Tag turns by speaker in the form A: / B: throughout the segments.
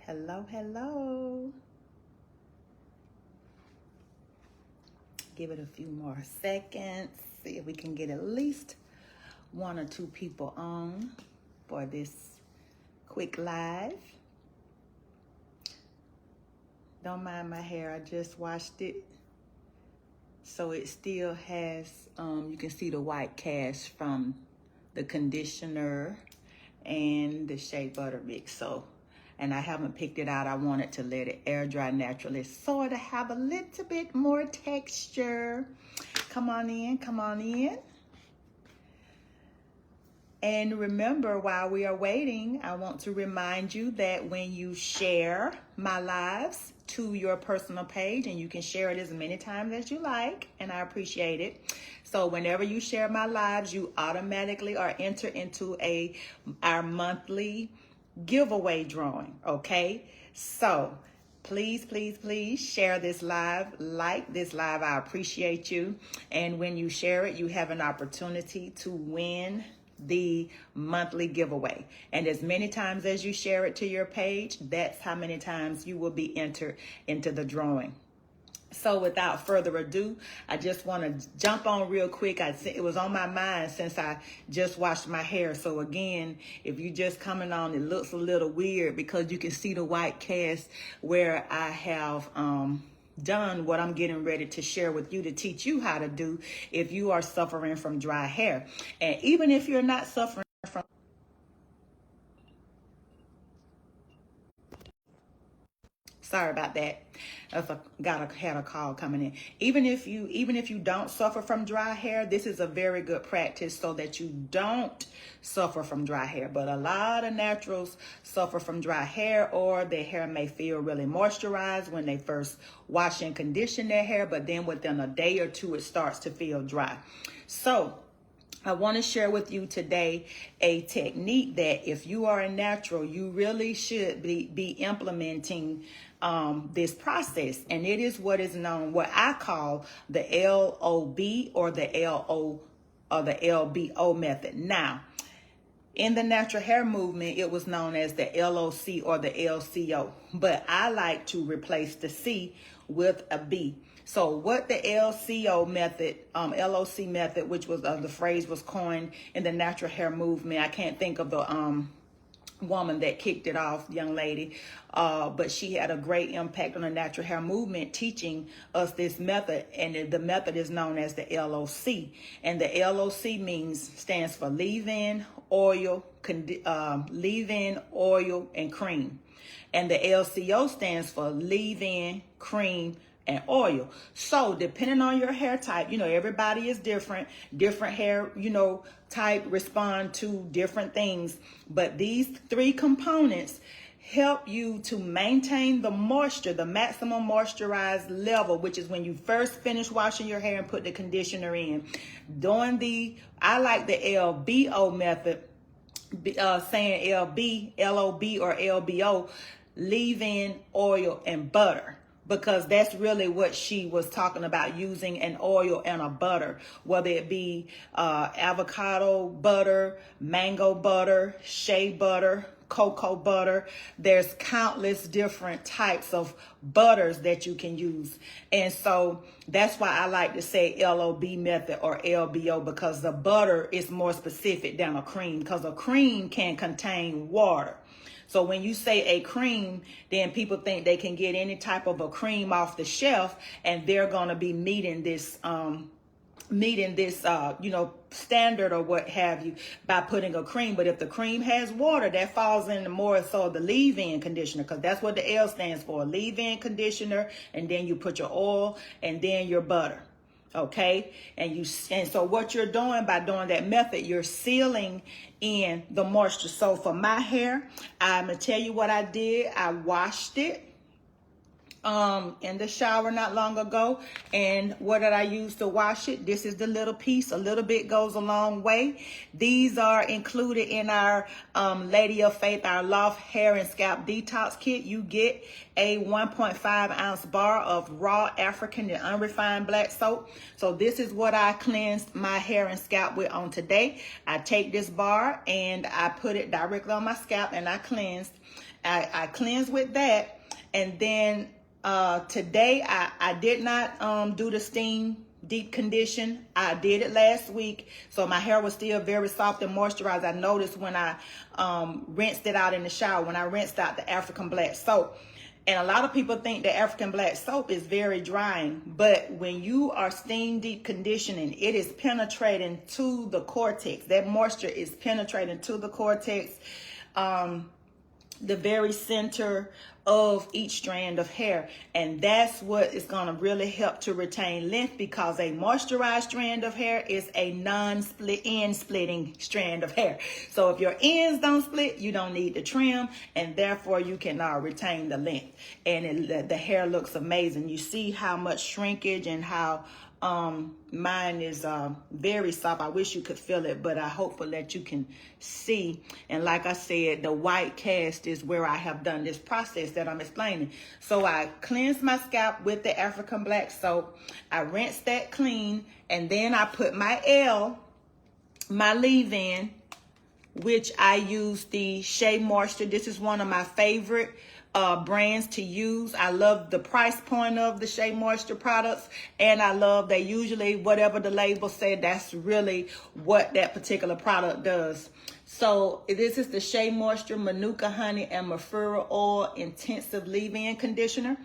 A: Hello, hello. Give it a few more seconds. See if we can get at least one or two people on for this quick live. Don't mind my hair, I just washed it. So it still has, you can see the white cast from the conditioner and the shea butter mix. So, and I haven't picked it out. I wanted to let it air dry naturally so it'll have a little bit more texture. Come on in, come on in. And remember, while we are waiting, I want to remind you that when you share my lives to your personal page, and you can share it as many times as you like, and I appreciate it. So whenever you share my lives, you automatically are entered into our monthly giveaway drawing, okay? So please, please, please share this live, like this live. I appreciate you. And when you share it, you have an opportunity to win the monthly giveaway. And as many times as you share it to your page, that's how many times you will be entered into the drawing. So without further ado, I just want to jump on real quick. It was on my mind since I just washed my hair. So again, if you just coming on, it looks a little weird because you can see the white cast where I have done what I'm getting ready to share with you to teach you how to do if you are suffering from dry hair. And even if you're not suffering from, sorry about that. Had a call coming in. Even if you don't suffer from dry hair, this is a very good practice so that you don't suffer from dry hair. But a lot of naturals suffer from dry hair, or their hair may feel really moisturized when they first wash and condition their hair, but then within a day or two it starts to feel dry. So I want to share with you today a technique that if you are a natural, you really should be implementing this process. And it is what is known, what I call the LOB or the LBO method. Now, in the natural hair movement, it was known as the LOC or the LCO, but I like to replace the C with a B. So what the LCO method, LOC method, which was the phrase was coined in the natural hair movement. I can't think of the woman that kicked it off, young lady, but she had a great impact on the natural hair movement, teaching us this method, and the method is known as the LOC. And the LOC stands for leave-in, oil, leave-in, oil, and cream. And the LCO stands for leave-in, cream, and oil. So depending on your hair type, everybody is different hair, type respond to different things. But these three components help you to maintain the moisture, the maximum moisturized level, which is when you first finish washing your hair and put the conditioner in. I like the LBO method, saying LOB or LBO, leave-in, oil, and butter. Because that's really what she was talking about, using an oil and a butter, whether it be avocado butter, mango butter, shea butter, cocoa butter. There's countless different types of butters that you can use. And so that's why I like to say LOB method or LBO, because the butter is more specific than a cream, because a cream can contain water. So when you say a cream, then people think they can get any type of a cream off the shelf, and they're going to be meeting this standard or what have you by putting a cream. But if the cream has water, that falls in more so the leave-in conditioner, because that's what the L stands for, leave-in conditioner. And then you put your oil and then your butter. Okay, and so what you're doing by doing that method, you're sealing in the moisture. So for my hair, I'm gonna tell you what I did. I washed it in the shower not long ago. And what did I use to wash it? This is the little piece. A little bit goes a long way. These are included in our Lady of Faith, our Loft Hair and Scalp Detox Kit. You get a 1.5 ounce bar of raw African and unrefined black soap. So this is what I cleansed my hair and scalp with on today. I take this bar and I put it directly on my scalp and I cleansed. I cleanse with that. And then today I did not do the steam deep condition. I did it last week, so my hair was still very soft and moisturized. I noticed when I rinsed it out in the shower, when I rinsed out the African black soap. And a lot of people think the African black soap is very drying, but when you are steam deep conditioning, it is penetrating to the cortex. That moisture is penetrating to the cortex, the very center of each strand of hair. And that's what is going to really help to retain length, because a moisturized strand of hair is a non-split end splitting strand of hair. So if your ends don't split, you don't need to trim, and therefore you can retain the length. And the hair looks amazing. You see how much shrinkage and how mine is very soft. I wish you could feel it, but I hope that you can see. And like I said, the white cast is where I have done this process that I'm explaining. So I cleansed my scalp with the African black soap. I rinsed that clean, and then I put my my leave-in, which I use the Shea Moisture. This is one of my favorite brands to use. I love the price point of the Shea Moisture products, and I love they usually, whatever the label said, that's really what that particular product does. So this is the Shea Moisture Manuka Honey and Mafura Oil Intensive Leave-In Conditioner.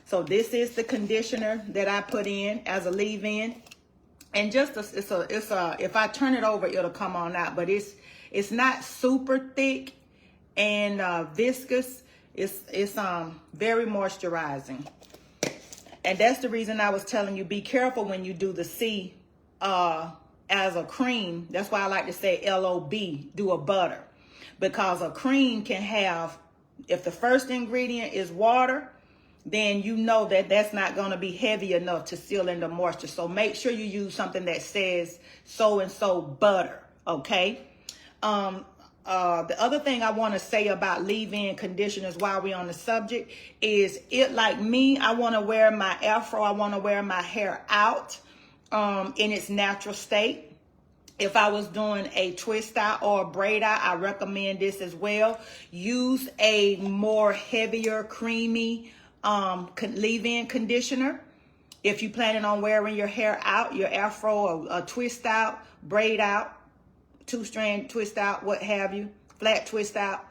A: So this is the conditioner that I put in as a leave-in, and just if I turn it over, it'll come on out, but it's not super thick and viscous. It's very moisturizing. And that's the reason I was telling you, be careful when you do the C as a cream. That's why I like to say LOB, do a butter. Because a cream can have, if the first ingredient is water, then you know that that's not going to be heavy enough to seal in the moisture. So make sure you use something that says so-and-so butter, okay? The other thing I want to say about leave-in conditioners while we're on the subject is, it like me, I want to wear my afro, I want to wear my hair out in its natural state. If I was doing a twist out or a braid out, I recommend this as well. Use a more heavier, creamy leave-in conditioner. If you're planning on wearing your hair out, your afro, or a twist out, braid out, two-strand twist out, what have you, flat twist out,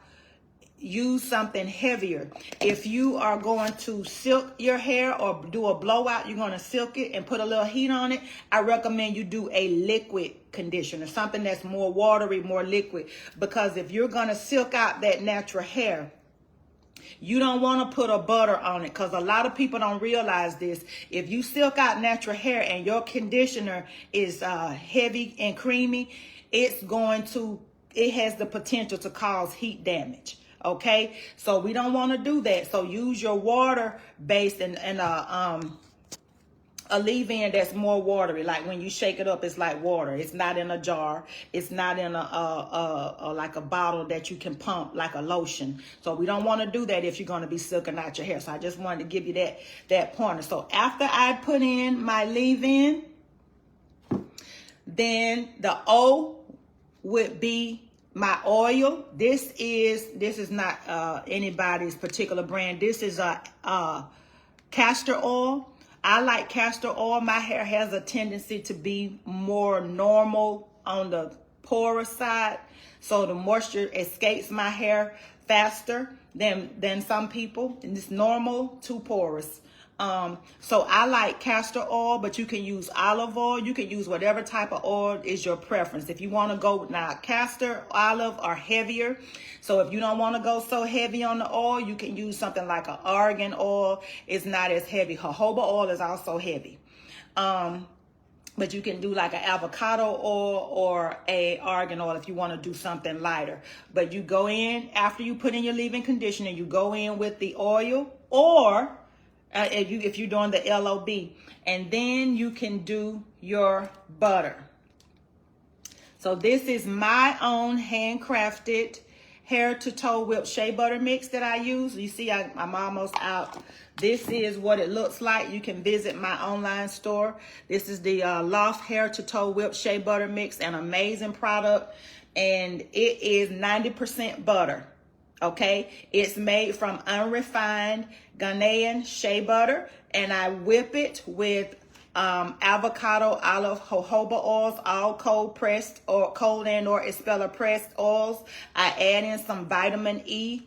A: use something heavier. If you are going to silk your hair or do a blowout, you're going to silk it and put a little heat on it, I recommend you do a liquid conditioner, something that's more watery, more liquid, because if you're going to silk out that natural hair, you don't want to put a butter on it, because a lot of people don't realize this. If you silk out natural hair and your conditioner is heavy and creamy, it has the potential to cause heat damage. Okay, so we don't want to do that. So use your water-based and a leave-in that's more watery. Like when you shake it up, it's like water. It's not in a jar. It's not in like a bottle that you can pump like a lotion. So we don't want to do that if you're going to be silking out your hair. So I just wanted to give you that pointer. So after I put in my leave-in, then the O would be my oil. This is not anybody's particular brand. This is a castor oil. I like castor oil. My hair has a tendency to be more normal on the porous side, so the moisture escapes my hair faster than some people. And it's normal to porous. So I like castor oil, but you can use olive oil. You can use whatever type of oil is your preference. If you want to go now, castor, olive are heavier. So if you don't want to go so heavy on the oil, you can use something like an argan oil. It's not as heavy. Jojoba oil is also heavy. But you can do like an avocado oil or a argan oil if you want to do something lighter. But you go in, after you put in your leave-in conditioner, you go in with the oil, or if you're doing the LOB, and then you can do your butter. So this is my own handcrafted hair to toe whipped shea butter mix that I use. You see, I'm almost out. This is what it looks like. You can visit my online store. This is the Loft hair to toe whipped shea butter mix, an amazing product, and it is 90% butter. Okay, it's made from unrefined Ghanaian shea butter, and I whip it with avocado, olive, jojoba oils, all cold pressed or cold and or expeller pressed oils. I add in some vitamin E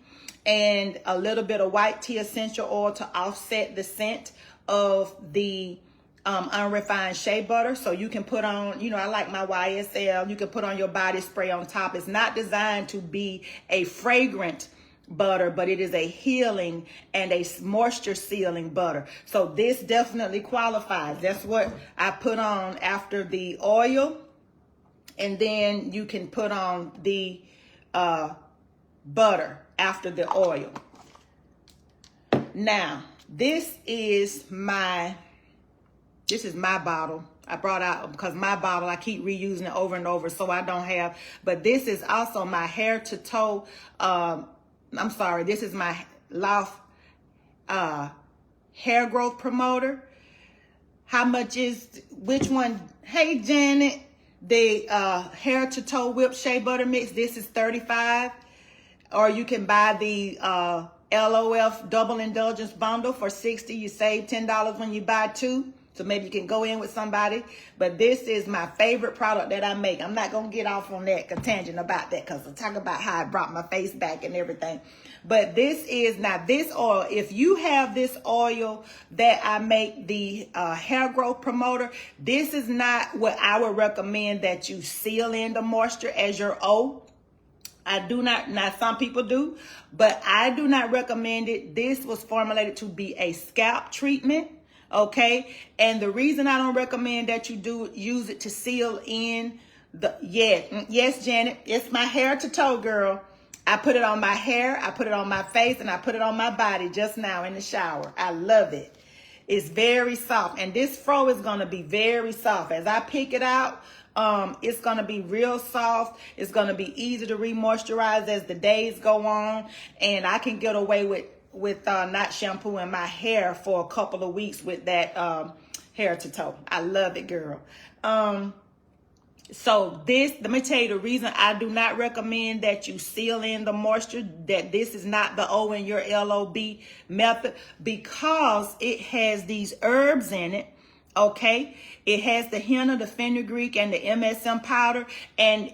A: and a little bit of white tea essential oil to offset the scent of the unrefined shea butter. So you can put on, you know, I like my YSL. You can put on your body spray on top. It's not designed to be a fragrant butter, but it is a healing and a moisture sealing butter. So this definitely qualifies. That's what I put on after the oil. And then you can put on the butter after the oil. Now, this is my bottle. I brought out, because my bottle, I keep reusing it over and over, so I don't have, but this is also my hair to toe, this is my Loft hair growth promoter. How much is, which one? Hey, Janet, the hair to toe whipped shea butter mix, this is $35. Or you can buy the LOF double indulgence bundle for $60. You save $10 when you buy two. So maybe you can go in with somebody. But this is my favorite product that I make. I'm not going to get off on that tangent about that, because I talk about how I brought my face back and everything. But this is, now this oil, if you have this oil that I make, the hair growth promoter, this is not what I would recommend that you seal in the moisture as your O. I do not, now some people do, but I do not recommend it. This was formulated to be a scalp treatment. Okay, and the reason I don't recommend that you do use it to seal in the, yes, Janet, it's my hair to toe, girl. I put it on my hair, I put it on my face, and I put it on my body just now in the shower. I love it. It's very soft, and this fro is going to be very soft. As I pick it out, it's going to be real soft. It's going to be easy to re-moisturize as the days go on, and I can get away with not shampooing my hair for a couple of weeks with that hair to toe. I love it, girl. So this, let me tell you the reason I do not recommend that you seal in the moisture, that this is not the O in your LOB method, because it has these herbs in it. Okay, it has the henna, the fenugreek, and the MSM powder, and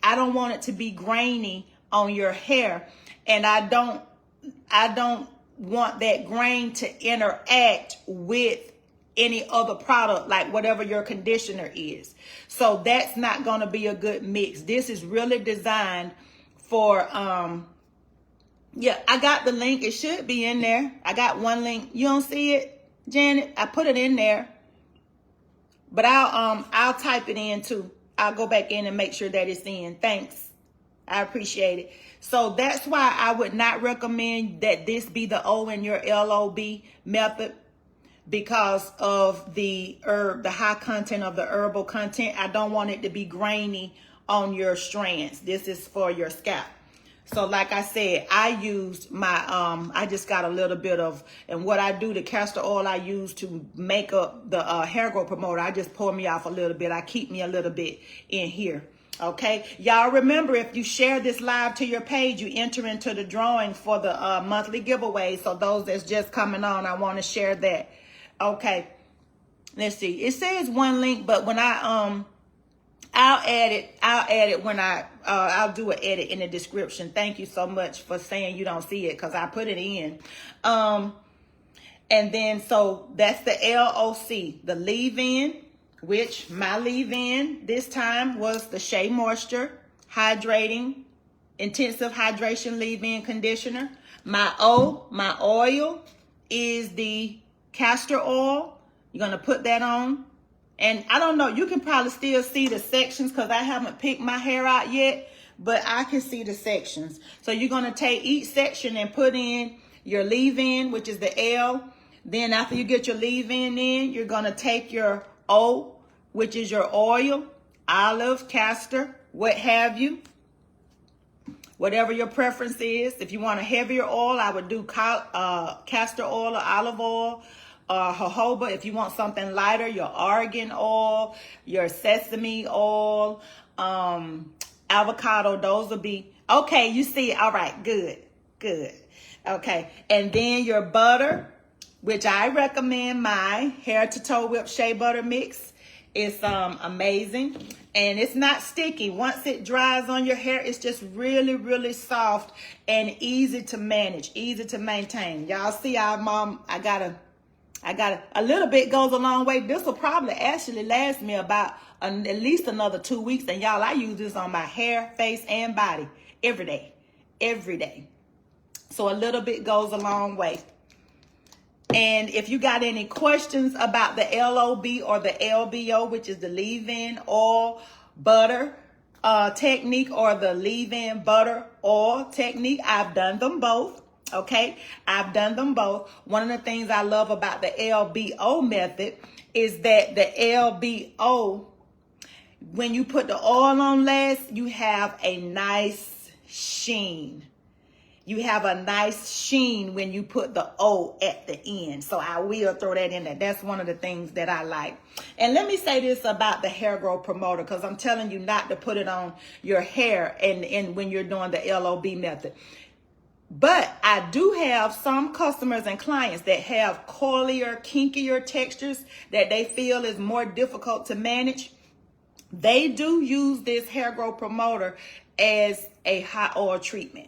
A: I don't want it to be grainy on your hair, and I don't want that grain to interact with any other product, like whatever your conditioner is. So that's not going to be a good mix. This is really designed for, yeah, I got the link. It should be in there. I got one link. You don't see it, Janet? I put it in there, but I'll type it in too. I'll go back in and make sure that it's in. Thanks. I appreciate it. So that's why I would not recommend that this be the O in your LOB method, because of the high content of the herbal content. I don't want it to be grainy on your strands. This is for your scalp. So like I said, I used my, I just got a little bit of, and what I do, the castor oil I use to make up the hair growth promoter, I just pour me off a little bit. I keep me a little bit in here. Okay, y'all remember, if you share this live to your page, you enter into the drawing for the monthly giveaway. So those that's just coming on, I want to share that. Okay, let's see. It says one link, but when I'll add it when I'll do an edit in the description. Thank you so much for saying you don't see it, because I put it in. And then, so that's the LOC, the leave-in, which my leave-in this time was the Shea Moisture Hydrating Intensive Hydration Leave-In Conditioner. My oil is the castor oil. You're going to put that on. And I don't know, you can probably still see the sections, because I haven't picked my hair out yet, but I can see the sections. So you're going to take each section and put in your leave-in, which is the L. Then after you get your leave-in in, you're going to take your O, which is your oil, olive, castor, what have you. Whatever your preference is. If you want a heavier oil, I would do castor oil or olive oil. Jojoba. If you want something lighter, your argan oil, your sesame oil, avocado, those will be Okay, you see, all right, good, good. Okay, and then your butter, which I recommend my hair to toe whip shea butter mix. It's amazing, and it's not sticky. Once it dries on your hair, it's just really, really soft and easy to manage, easy to maintain. Y'all see, I got a little bit goes a long way. This will probably actually last me about at least another 2 weeks. And y'all, I use this on my hair, face, and body every day, every day. So a little bit goes a long way. And if you got any questions about the LOB or the LBO, which is the leave-in oil butter technique, or the leave-in butter oil technique, I've done them both. Okay, I've done them both. One of the things I love about the LBO method is that the LBO, when you put the oil on last, you have a nice sheen. You have a nice sheen when you put the O at the end. So I will throw that in there. That's one of the things that I like. And let me say this about the hair growth promoter, because I'm telling you not to put it on your hair and when you're doing the LOB method. But I do have some customers and clients that have coilier, kinkier textures that they feel is more difficult to manage. They do use this hair growth promoter as a hot oil treatment.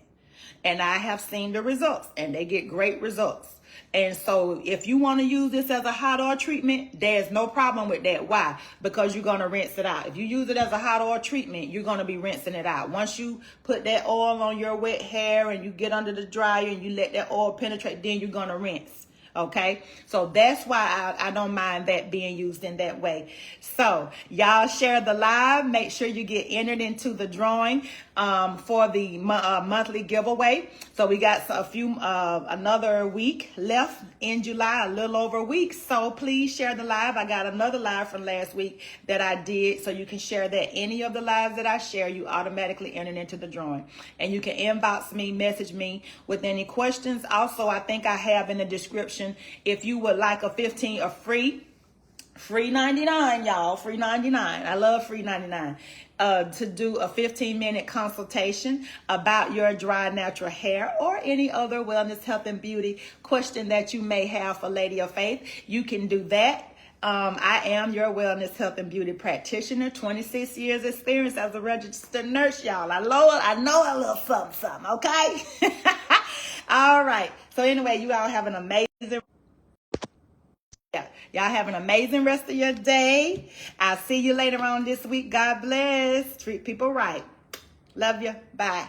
A: And I have seen the results, and they get great results. And so if you want to use this as a hot oil treatment, there's no problem with that. Why? Because you're going to rinse it out. If you use it as a hot oil treatment, you're going to be rinsing it out. Once you put that oil on your wet hair and you get under the dryer and you let that oil penetrate, then you're going to rinse. Okay, so that's why I don't mind that being used in that way. So y'all share the live. Make sure you get entered into the drawing for the monthly giveaway. So we got another week left in July, a little over a week. So please share the live. I got another live from last week that I did, so you can share that. Any of the lives that I share, you automatically enter into the drawing. And you can inbox me, message me with any questions. Also, I think I have in the description, if you would like a free 99, y'all, free 99. I love free 99. To do a 15-minute consultation about your dry natural hair or any other wellness, health, and beauty question that you may have for Lady of Faith, you can do that. I am your wellness, health, and beauty practitioner. 26 years experience as a registered nurse, y'all. I know a little something, okay? All right. So anyway, you all have an amazing, y'all have an amazing rest of your day. I'll see you later on this week. God bless. Treat people right. Love you. Bye.